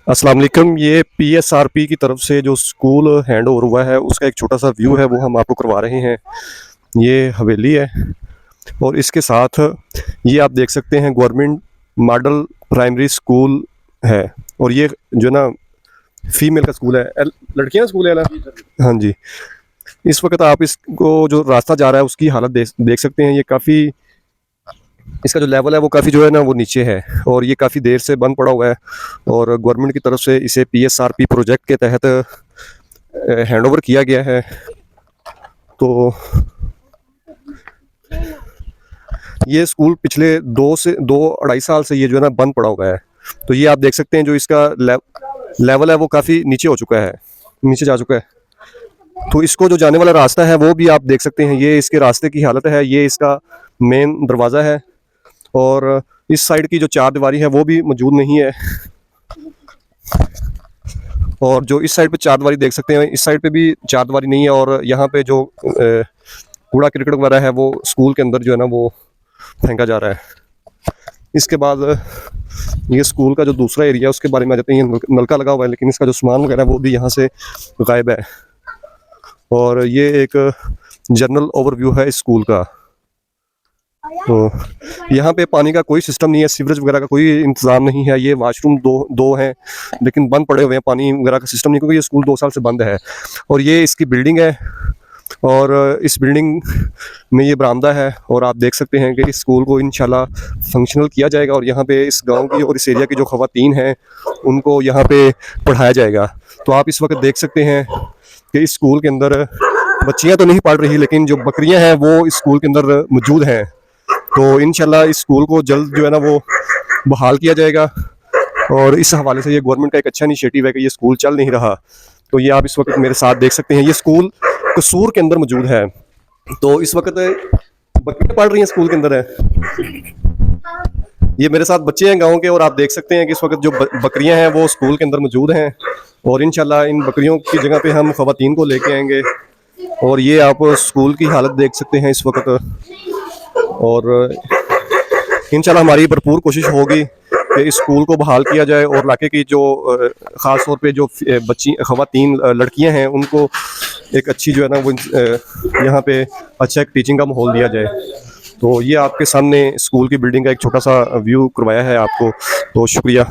अस्सलाम वालेकुम। ये पीएसआरपी की तरफ से जो स्कूल हैंड ओवर हुआ है उसका एक छोटा सा व्यू है, वो हम आपको करवा रहे हैं। ये हवेली है और इसके साथ ये आप देख सकते हैं गवर्नमेंट मॉडल प्राइमरी स्कूल है। और ये जो ना फीमेल का स्कूल है, लड़कियां स्कूल है ना। हाँ जी। इस वक्त आप इसको जो रास्ता जा रहा है उसकी हालत देख सकते हैं। ये काफ़ी, इसका जो लेवल है वो काफ़ी जो है ना वो नीचे है और ये काफ़ी देर से बंद पड़ा हुआ है। और गवर्नमेंट की तरफ से इसे पीएसआरपी प्रोजेक्ट के तहत हैंड ओवर किया गया है। तो ये स्कूल पिछले 2 से 2 2.5 साल से ये जो है ना बंद पड़ा हुआ है। तो ये आप देख सकते हैं जो इसका लेवल है वो काफ़ी नीचे हो चुका है, नीचे जा चुका है। तो इसको जो जाने वाला रास्ता है वो भी आप देख सकते हैं। ये इसके रास्ते की हालत है, ये इसका मेन दरवाज़ा है और इस साइड की जो चार दीवारी है वो भी मौजूद नहीं है। और जो इस साइड पे चार दीवारी देख सकते हैं, इस साइड पे भी चार दीवारी नहीं है। और यहाँ पे जो कूड़ा क्रिकेट वगैरह है वो स्कूल के अंदर जो है ना वो फेंका जा रहा है। इसके बाद ये स्कूल का जो दूसरा एरिया है उसके बारे में आ जाते हैं। ये नलका लगा हुआ है लेकिन इसका जो सामान वगैरह है वो भी यहाँ से गायब है। और ये एक जनरल ओवरव्यू है इस स्कूल का। तो यहाँ पे पानी का कोई सिस्टम नहीं है, सीवरेज वगैरह का कोई इंतज़ाम नहीं है। ये वाशरूम दो दो हैं लेकिन बंद पड़े हुए हैं, पानी वगैरह का सिस्टम नहीं, क्योंकि ये स्कूल 2 साल से बंद है। और ये इसकी बिल्डिंग है और इस बिल्डिंग में ये बरामदा है। और आप देख सकते हैं कि इस स्कूल को इंशाल्लाह फंक्शनल किया जाएगा और यहाँ पे इस गांव की और इस एरिया की जो ख़वातीन हैं उनको यहाँ पे पढ़ाया जाएगा। तो आप इस वक्त देख सकते हैं कि इस स्कूल के अंदर बच्चियाँ तो नहीं पढ़ रही लेकिन जो बकरियाँ हैं वो इस स्कूल के अंदर मौजूद हैं। तो इंशाल्लाह इस स्कूल को जल्द जो है ना वो बहाल किया जाएगा। और इस हवाले से ये गवर्नमेंट का एक अच्छा इनिशिएटिव है कि ये स्कूल चल नहीं रहा। तो ये आप इस वक्त मेरे साथ देख सकते हैं, ये स्कूल कसूर के अंदर मौजूद है। तो इस वक्त बकरियाँ पढ़ रही हैं स्कूल के अंदर है। ये मेरे साथ बच्चे हैं गाँव के और आप देख सकते हैं कि इस वक्त जो बकरियाँ हैं वो स्कूल के अंदर मौजूद हैं। और इंशाल्लाह इन बकरियों की जगह पे हम ख़वातीन को लेके आएंगे। और ये आप स्कूल की हालत देख सकते हैं इस वक्त। और इंशाल्लाह हमारी भरपूर कोशिश होगी कि इस स्कूल को बहाल किया जाए और इलाके की जो ख़ास तौर पे जो बच्ची ख़वातीन लड़कियां हैं उनको एक अच्छी जो है ना वो यहाँ पे अच्छा एक टीचिंग का माहौल दिया जाए। तो ये आपके सामने स्कूल की बिल्डिंग का एक छोटा सा व्यू करवाया है आपको। तो शुक्रिया।